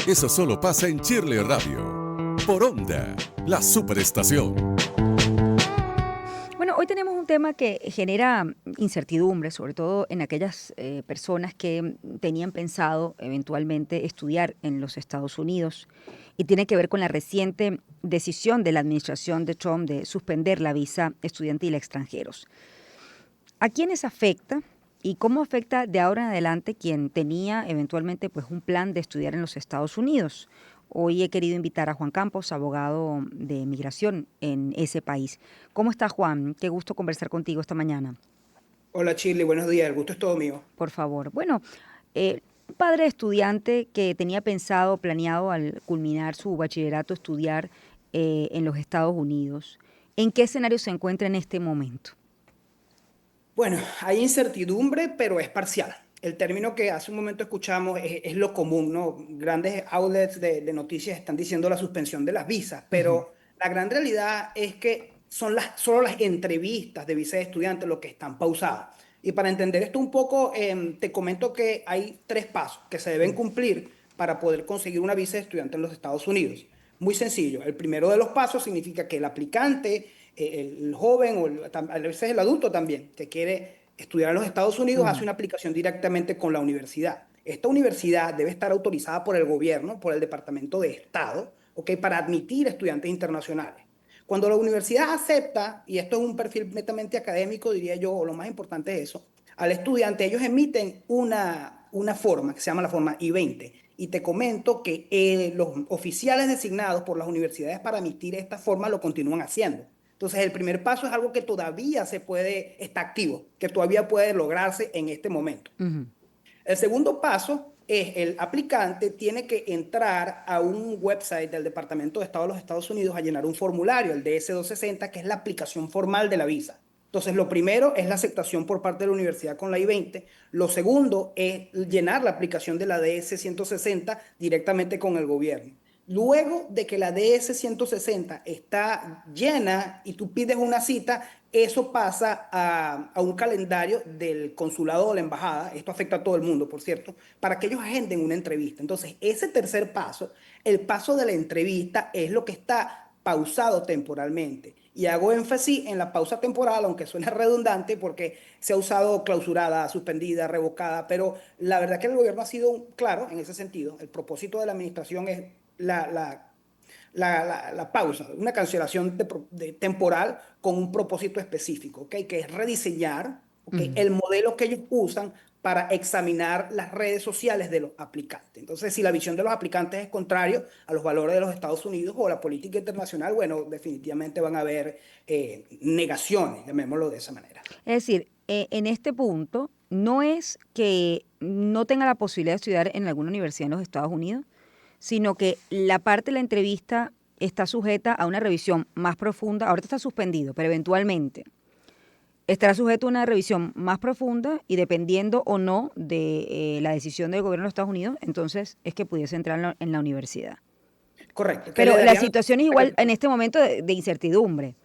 Eso solo pasa en Chirle Radio. Por Onda, la superestación. Bueno, hoy tenemos un tema que genera incertidumbre, sobre todo en aquellas personas que tenían pensado eventualmente estudiar en los Estados Unidos, y tiene que ver con la reciente decisión de la administración de Trump de suspender la visa estudiantil a extranjeros. ¿A quiénes afecta y cómo afecta de ahora en adelante quien tenía eventualmente pues un plan de estudiar en los Estados Unidos? Hoy he querido invitar a Juan Campos, abogado de migración en ese país. ¿Cómo está, Juan? Qué gusto conversar contigo esta mañana. Hola Shirley, buenos días, el gusto es todo mío. Por favor. Bueno, un padre estudiante que tenía pensado, planeado al culminar su bachillerato estudiar en los Estados Unidos, ¿en qué escenario se encuentra en este momento? Bueno, hay incertidumbre, pero es parcial. El término que hace un momento escuchamos es lo común, ¿no? Grandes outlets de noticias están diciendo la suspensión de las visas, Ujú. pero la gran realidad es que son solo las entrevistas de visa de estudiante lo que están pausadas. Y para entender esto un poco, te comento que hay tres pasos que se deben cumplir para poder conseguir una visa de estudiante en los Estados Unidos. Muy sencillo. El primero de los pasos significa que el aplicante, el joven o a veces el adulto también, que quiere estudiar en los Estados Unidos, hace Ujú. una aplicación directamente con la universidad. Esta universidad debe estar autorizada por el gobierno, por el Departamento de Estado, ¿ok? Para admitir estudiantes internacionales. Cuando la universidad acepta, y esto es un perfil netamente académico, diría yo, o lo más importante es eso, al estudiante ellos emiten una forma que se llama la forma I-20. Y te comento que los oficiales designados por las universidades para emitir esta forma lo continúan haciendo. Entonces, el primer paso es algo que todavía está activo, que todavía puede lograrse en este momento. Ujú. El segundo paso es el aplicante tiene que entrar a un website del Departamento de Estado de los Estados Unidos a llenar un formulario, el DS-260, que es la aplicación formal de la visa. Entonces, lo primero es la aceptación por parte de la universidad con la I-20. Lo segundo es llenar la aplicación de la DS-160 directamente con el gobierno. Luego de que la DS-160 está llena y tú pides una cita, eso pasa a un calendario del consulado o la embajada. Esto afecta a todo el mundo, por cierto, para que ellos agenden una entrevista. Entonces, ese tercer paso, el paso de la entrevista, es lo que está pausado temporalmente. Y hago énfasis en la pausa temporal, aunque suene redundante, porque se ha usado clausurada, suspendida, revocada, pero la verdad que el gobierno ha sido claro en ese sentido. El propósito de la administración es la, la la pausa, una cancelación temporal con un propósito específico, ¿okay? Que es rediseñar, ¿okay? Ujú. El modelo que ellos usan para examinar las redes sociales de los aplicantes. Entonces, si la visión de los aplicantes es contrario a los valores de los Estados Unidos o la política internacional, bueno, definitivamente van a haber negaciones, llamémoslo de esa manera. Es decir, en este punto no es que no tenga la posibilidad de estudiar en alguna universidad en los Estados Unidos, sino que la parte de la entrevista está sujeta a una revisión más profunda. Ahorita está suspendido, pero eventualmente estará sujeto a una revisión más profunda, y dependiendo o no de la decisión del gobierno de los Estados Unidos, entonces es que pudiese entrar en la universidad. Correcto, que le Pero la darían situación es igual en este momento de incertidumbre.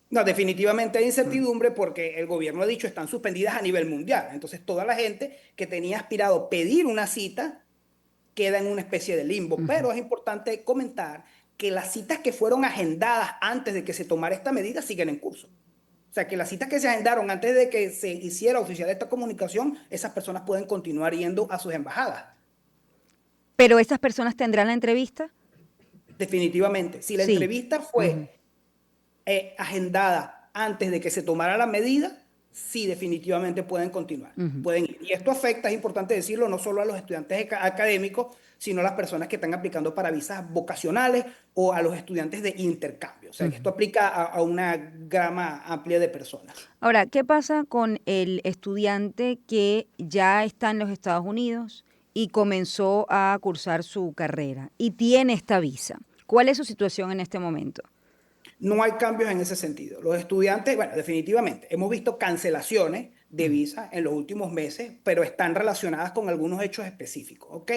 No, definitivamente hay Mm. incertidumbre porque el gobierno ha dicho están suspendidas a nivel mundial. Entonces, toda la gente que tenía aspirado pedir una cita queda en una especie de limbo. Ujú. Pero es importante comentar que las citas que fueron agendadas antes de que se tomara esta medida siguen en curso. O sea, que las citas que se agendaron antes de que se hiciera oficial esta comunicación, esas personas pueden continuar yendo a sus embajadas. Pero estas personas tendrán la entrevista. Definitivamente. Si la Sí. entrevista Ujú. fue agendada antes de que se tomara la medida, sí, definitivamente pueden continuar. Ujú. Pueden ir. Y esto afecta, es importante decirlo, no solo a los estudiantes académicos, sino a las personas que están aplicando para visas vocacionales o a los estudiantes de intercambio. O sea, que esto Ujú. aplica a una gama amplia de personas. Ahora, ¿qué pasa con el estudiante que ya está en los Estados Unidos y comenzó a cursar su carrera y tiene esta visa? ¿Cuál es su situación en este momento? No hay cambios en ese sentido. Los estudiantes, bueno, definitivamente, hemos visto cancelaciones de Ujú. visa en los últimos meses, pero están relacionadas con algunos hechos específicos, ¿ok?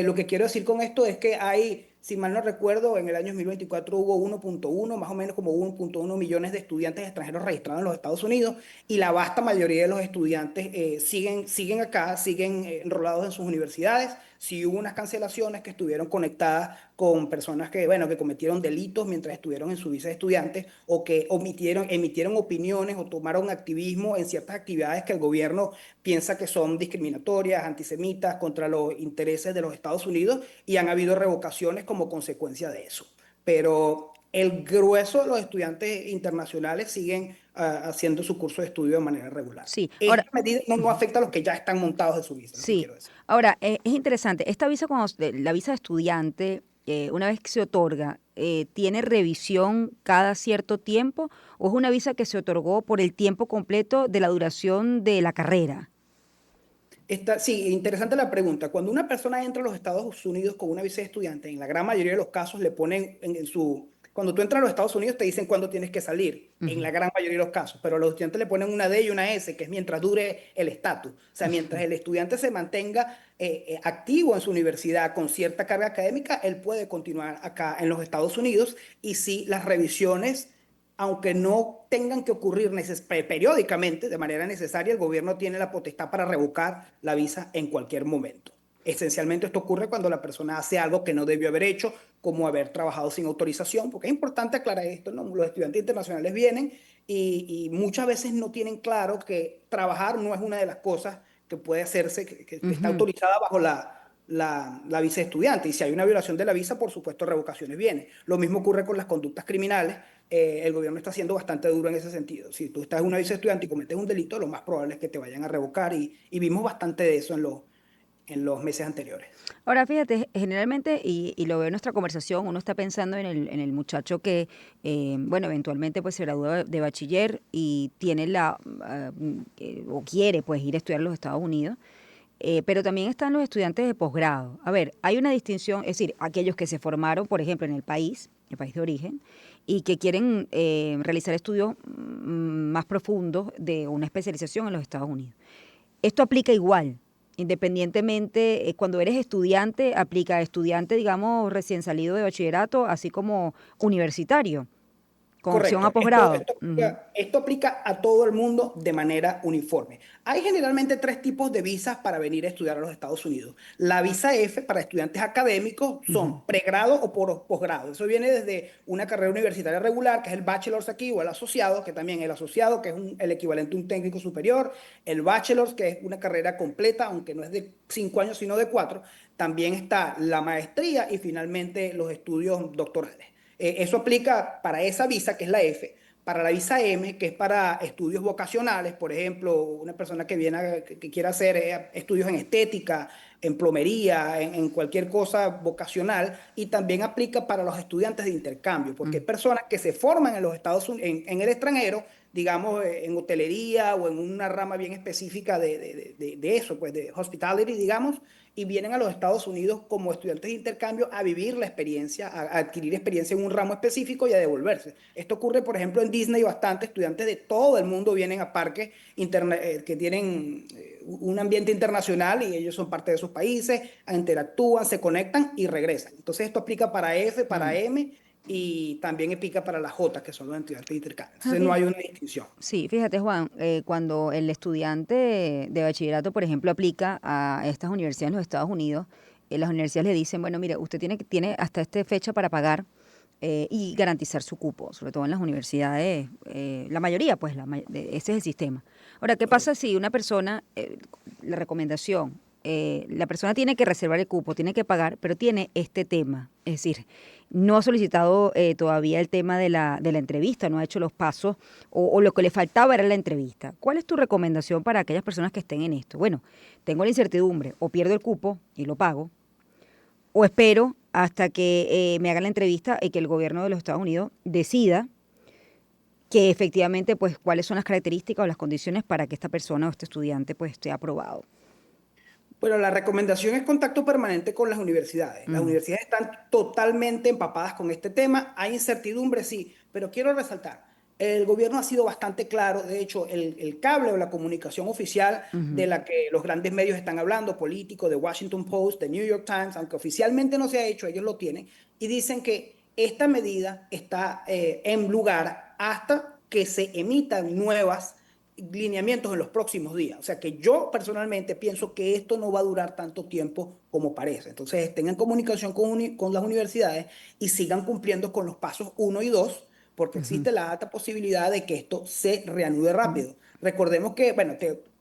Lo que quiero decir con esto es que hay, si mal no recuerdo, en el año 2024 hubo 1.1, más o menos como 1.1 millones de estudiantes extranjeros registrados en los Estados Unidos, y la vasta mayoría de los estudiantes siguen acá, siguen enrolados en sus universidades, Sí hubo unas cancelaciones que estuvieron conectadas con personas que, bueno, que cometieron delitos mientras estuvieron en su visa de estudiantes o que emitieron opiniones o tomaron activismo en ciertas actividades que el gobierno piensa que son discriminatorias, antisemitas, contra los intereses de los Estados Unidos y han habido revocaciones como consecuencia de eso. Pero el grueso de los estudiantes internacionales siguen haciendo su curso de estudio de manera regular. Sí, ahora, Esta medida no afecta a los que ya están montados de su visa, es lo que sí, quiero decir. ahora es interesante, esta visa, la visa de estudiante, una vez que se otorga, ¿tiene revisión cada cierto tiempo o es una visa que se otorgó por el tiempo completo de la duración de la carrera? Sí, interesante la pregunta. Cuando una persona entra a los Estados Unidos con una visa de estudiante, en la gran mayoría de los casos le ponen en su... Cuando tú entras a los Estados Unidos te dicen cuándo tienes que salir, en Ujú, la gran mayoría de los casos, pero a los estudiantes le ponen una D y una S, que es mientras dure el estatus. O sea, mientras el estudiante se mantenga activo en su universidad con cierta carga académica, él puede continuar acá en los Estados Unidos y sí, las revisiones aunque no tengan que ocurrir periódicamente, de manera necesaria, el gobierno tiene la potestad para revocar la visa en cualquier momento. Esencialmente esto ocurre cuando la persona hace algo que no debió haber hecho, como haber trabajado sin autorización, porque es importante aclarar esto, ¿no? Los estudiantes internacionales vienen y muchas veces no tienen claro que trabajar no es una de las cosas que puede hacerse, que está ujú. autorizada bajo la visa de estudiante. Y si hay una violación de la visa, por supuesto, revocaciones vienen. Lo mismo ocurre con las conductas criminales. El gobierno está siendo bastante duro en ese sentido. Si tú estás en una visa de estudiante y cometes un delito, lo más probable es que te vayan a revocar y vimos bastante de eso en los meses anteriores. Ahora, fíjate, generalmente, y lo veo en nuestra conversación, uno está pensando en el muchacho que, bueno, eventualmente pues se gradúa de bachiller y tiene o quiere pues ir a estudiar a los Estados Unidos. Pero también están los estudiantes de posgrado. A ver, hay una distinción, es decir, aquellos que se formaron, por ejemplo, en el país de origen, y que quieren realizar estudios más profundos de una especialización en los Estados Unidos. Esto aplica igual, independientemente, cuando eres estudiante, aplica a estudiante, digamos, recién salido de bachillerato, así como universitario, con opción a Correcto. Esto, posgrado. esto Ujú, aplica, esto aplica a todo el mundo de manera uniforme. Hay generalmente tres tipos de visas para venir a estudiar a los Estados Unidos. La visa F para estudiantes académicos ujú, son pregrado o posgrado. Eso viene desde una carrera universitaria regular, que es el bachelor's aquí, o el asociado, que también el asociado, que es el equivalente a un técnico superior. El bachelor's, que es una carrera completa, aunque no es de 5 años, sino de 4. También está la maestría y finalmente los estudios doctorales. Eso aplica para esa visa, que es la F, para la visa M, que es para estudios vocacionales, por ejemplo, una persona que viene que quiera hacer estudios en estética, en plomería, en cualquier cosa vocacional, y también aplica para los estudiantes de intercambio, porque hay mm. personas que se forman en los Estados Unidos, en el extranjero, digamos, en hotelería o en una rama bien específica de eso, pues de hospitality, digamos, y vienen a los Estados Unidos como estudiantes de intercambio a vivir la experiencia, a adquirir experiencia en un ramo específico y a devolverse. Esto ocurre, por ejemplo, en Disney bastante. Estudiantes de todo el mundo vienen a parques que tienen un ambiente internacional y ellos son parte de sus países, interactúan, se conectan y regresan. Entonces esto aplica para F, para Mm. M y también aplica para las J, que son los estudiantes de intercambio. Ah, Entonces no hay una distinción. sí, fíjate Juan, cuando el estudiante de bachillerato, por ejemplo, aplica a estas universidades en los Estados Unidos, las universidades le dicen, bueno, mire, usted tiene hasta esta fecha para pagar y garantizar su cupo, sobre todo en las universidades, la mayoría, pues, ese es el sistema. Ahora, ¿qué pasa Correcto. si una persona, la recomendación, la persona tiene que reservar el cupo, tiene que pagar, pero tiene este tema, es decir, no ha solicitado todavía el tema de la entrevista, no ha hecho los pasos o lo que le faltaba era la entrevista? ¿Cuál es tu recomendación para aquellas personas que estén en esto? Bueno, tengo la incertidumbre, o pierdo el cupo y lo pago, o espero hasta que me hagan la entrevista y que el gobierno de los Estados Unidos decida que efectivamente, pues, cuáles son las características o las condiciones para que esta persona o este estudiante, pues, esté aprobado. Bueno, la recomendación es contacto permanente con las universidades. Las Mm, universidades están totalmente empapadas con este tema. Hay incertidumbre, sí, pero quiero resaltar, el gobierno ha sido bastante claro. De hecho, el cable o la comunicación oficial de ujú. la que los grandes medios están hablando, políticos, de Washington Post, de New York Times, aunque oficialmente no se ha hecho, ellos lo tienen, y dicen que esta medida está en lugar hasta que se emitan nuevas lineamientos en los próximos días. O sea que yo personalmente pienso que esto no va a durar tanto tiempo como parece. Entonces estén en comunicación con las universidades y sigan cumpliendo con los pasos uno y 2, porque Ujú. existe la alta posibilidad de que esto se reanude rápido. Recordemos que, bueno,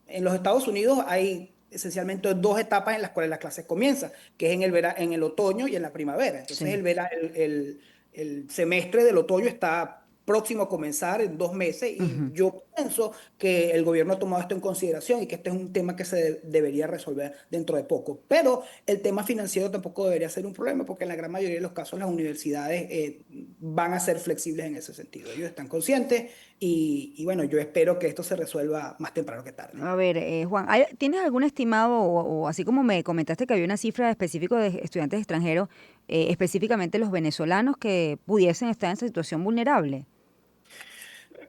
en los Estados Unidos hay esencialmente dos etapas en las cuales las clases comienzan, que es en el otoño y en la primavera. Entonces Sí. el semestre del otoño está próximo a comenzar en 2 meses y Ujú. yo pienso que el gobierno ha tomado esto en consideración y que este es un tema que debería resolver dentro de poco. Pero el tema financiero tampoco debería ser un problema porque en la gran mayoría de los casos las universidades van a ser flexibles en ese sentido. Ellos están conscientes y bueno, yo espero que esto se resuelva más temprano que tarde. A ver, Juan, ¿tienes algún estimado o así como me comentaste que había una cifra específica de estudiantes extranjeros, específicamente los venezolanos que pudiesen estar en esa situación vulnerable?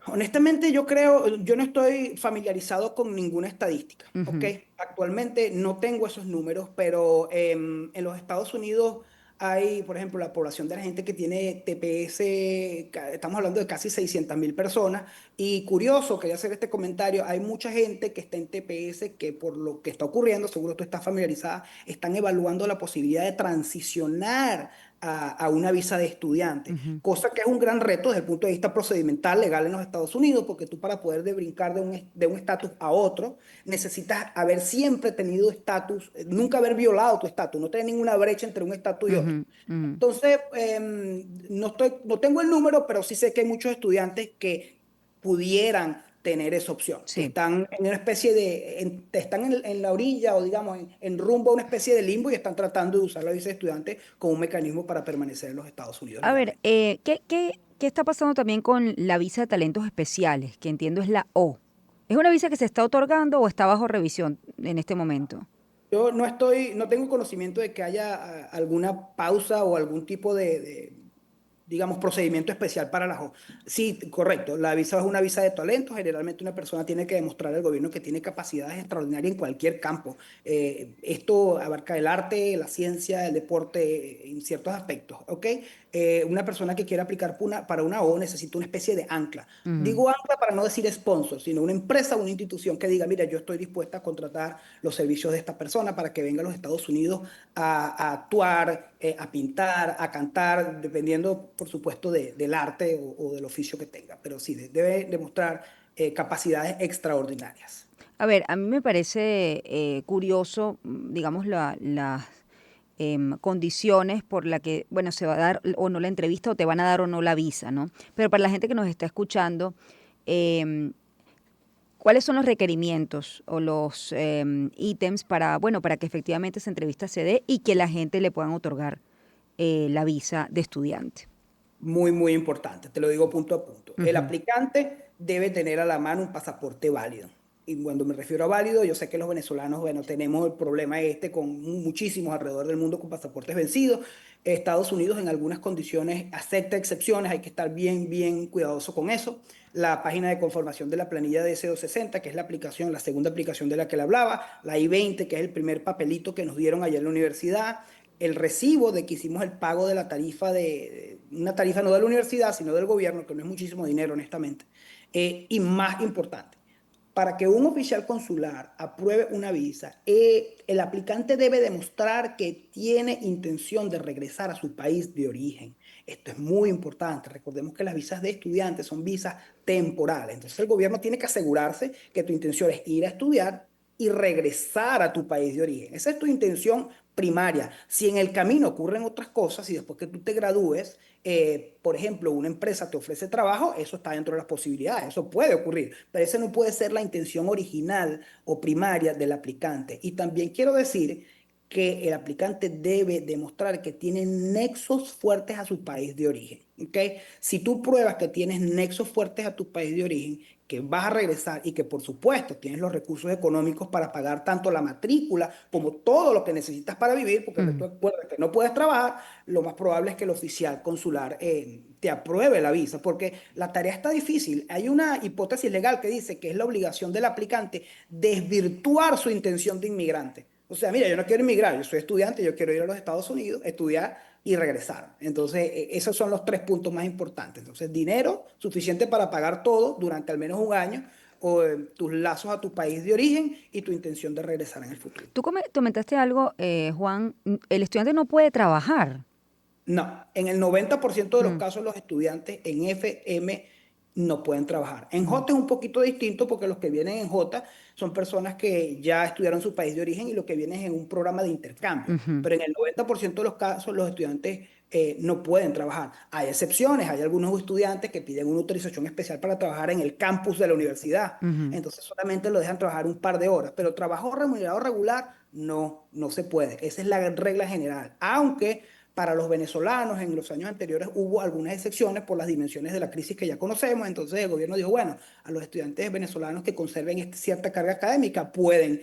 Honestamente, yo no estoy familiarizado con ninguna estadística, ¿ok? Ujú. Actualmente no tengo esos números, pero en los Estados Unidos hay, por ejemplo, la población de la gente que tiene TPS, estamos hablando de casi 600.000 personas, y curioso, quería hacer este comentario, hay mucha gente que está en TPS que por lo que está ocurriendo, seguro tú estás familiarizada, están evaluando la posibilidad de transicionar a una visa de estudiante, Ujú. cosa que es un gran reto desde el punto de vista procedimental legal en los Estados Unidos, porque tú para poder brincar de un estatus a otro, necesitas haber siempre tenido estatus, nunca haber violado tu estatus, no tener ninguna brecha entre un estatus y otro. Ujú. Ujú. Entonces, no tengo el número, pero sí sé que hay muchos estudiantes que pudieran tener esa opción, que Sí. están en una especie están en la orilla o digamos en rumbo a una especie de limbo y están tratando de usar la visa de estudiante como un mecanismo para permanecer en los Estados Unidos A ver, legalmente. ¿qué está pasando también con la visa de talentos especiales, que entiendo es la O? ¿Es una visa que se está otorgando o está bajo revisión en este momento? Yo no tengo conocimiento de que haya alguna pausa o algún tipo digamos, procedimiento especial para la JO. Sí, correcto. La visa es una visa de talento. Generalmente una persona tiene que demostrar al gobierno que tiene capacidades extraordinarias en cualquier campo. Esto abarca el arte, la ciencia, el deporte, en ciertos aspectos, ¿ok? Una persona que quiera aplicar para una O necesita una especie de ancla. Ujú. Digo ancla para no decir sponsor, sino una empresa o una institución que diga, mira, yo estoy dispuesta a contratar los servicios de esta persona para que venga a los Estados Unidos a actuar, a pintar, a cantar, dependiendo, por supuesto, del arte o del oficio que tenga. Pero sí, debe demostrar capacidades extraordinarias. A ver, a mí me parece curioso, digamos, las condiciones por la que, bueno, se va a dar o no la entrevista o te van a dar o no la visa, ¿no? Pero para la gente que nos está escuchando, em, ¿cuáles son los requerimientos o los ítems para, bueno, para que efectivamente esa entrevista se dé y que la gente le puedan otorgar la visa de estudiante? Muy, muy importante, te lo digo punto a punto. El Ujú. aplicante debe tener a la mano un pasaporte válido. Y cuando me refiero a válido, yo sé que los venezolanos, bueno, tenemos el problema este con muchísimos alrededor del mundo con pasaportes vencidos. Estados Unidos en algunas condiciones acepta excepciones, hay que estar bien, bien cuidadoso con eso. La página de conformación de la planilla de S260, que es la aplicación, la segunda aplicación de la que le hablaba, la I-20, que es el primer papelito que nos dieron allá en la universidad, el recibo de que hicimos el pago de la tarifa una tarifa no de la universidad, sino del gobierno, que no es muchísimo dinero, honestamente. Y más importante, para que un oficial consular apruebe una visa, el aplicante debe demostrar que tiene intención de regresar a su país de origen. Esto es muy importante. Recordemos que las visas de estudiantes son visas temporales. Entonces el gobierno tiene que asegurarse que tu intención es ir a estudiar y regresar a tu país de origen. Esa es tu intención primaria. Si en el camino ocurren otras cosas y después que tú te gradúes, por ejemplo, una empresa te ofrece trabajo, eso está dentro de las posibilidades, eso puede ocurrir, pero esa no puede ser la intención original o primaria del aplicante. Y también quiero decir que el aplicante debe demostrar que tiene nexos fuertes a su país de origen. ¿Okay? Si tú pruebas que tienes nexos fuertes a tu país de origen, que vas a regresar y que por supuesto tienes los recursos económicos para pagar tanto la matrícula como todo lo que necesitas para vivir, porque Mm. recuerda que no puedes trabajar, lo más probable es que el oficial consular te apruebe la visa, porque la tarea está difícil. Hay una hipótesis legal que dice que es la obligación del aplicante desvirtuar su intención de inmigrante. O sea, mira, yo no quiero inmigrar, yo soy estudiante, yo quiero ir a los Estados Unidos, estudiar y regresar. Entonces, esos son los tres puntos más importantes. Entonces, dinero suficiente para pagar todo durante al menos un año, o tus lazos a tu país de origen y tu intención de regresar en el futuro. Tú comentaste algo, Juan, el estudiante no puede trabajar. No, en el 90% de los Mm, casos los estudiantes en FM no pueden trabajar. En J es un poquito distinto porque los que vienen en J son personas que ya estudiaron en su país de origen y lo que vienen es en un programa de intercambio. ujú. Pero en el 90% de los casos los estudiantes no pueden trabajar. Hay excepciones, hay algunos estudiantes que piden una autorización especial para trabajar en el campus de la universidad. Ujú. Entonces solamente lo dejan trabajar un par de horas, pero trabajo remunerado regular no se puede. Esa es la regla general. Aunque para los venezolanos en los años anteriores hubo algunas excepciones por las dimensiones de la crisis que ya conocemos. Entonces el gobierno dijo, bueno, a los estudiantes venezolanos que conserven cierta carga académica pueden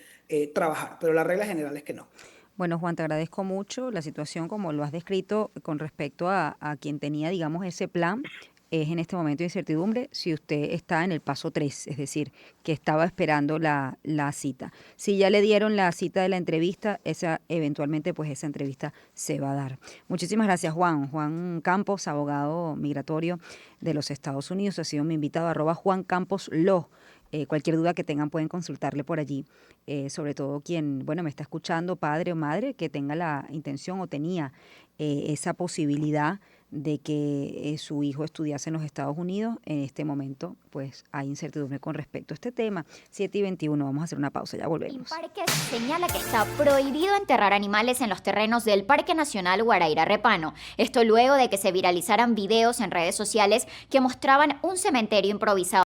trabajar, pero la regla general es que no. Bueno, Juan, te agradezco mucho la situación como lo has descrito con respecto a quien tenía, digamos, ese plan. Es en este momento de incertidumbre si usted está en el paso 3, es decir, que estaba esperando la cita. Si ya le dieron la cita de la entrevista, eventualmente pues esa entrevista se va a dar. Muchísimas gracias, Juan. Juan Campos, abogado migratorio de los Estados Unidos, ha sido mi invitado, @Juan Campos Law. Cualquier duda que tengan pueden consultarle por allí, sobre todo quien, bueno, me está escuchando, padre o madre, que tenga la intención o tenía esa posibilidad de que su hijo estudiase en los Estados Unidos. En este momento, pues hay incertidumbre con respecto a este tema. 7:21, vamos a hacer una pausa, ya volvemos. Parque señala que está prohibido enterrar animales en los terrenos del Parque Nacional Guaraíra Repano. Esto luego de que se viralizaran videos en redes sociales que mostraban un cementerio improvisado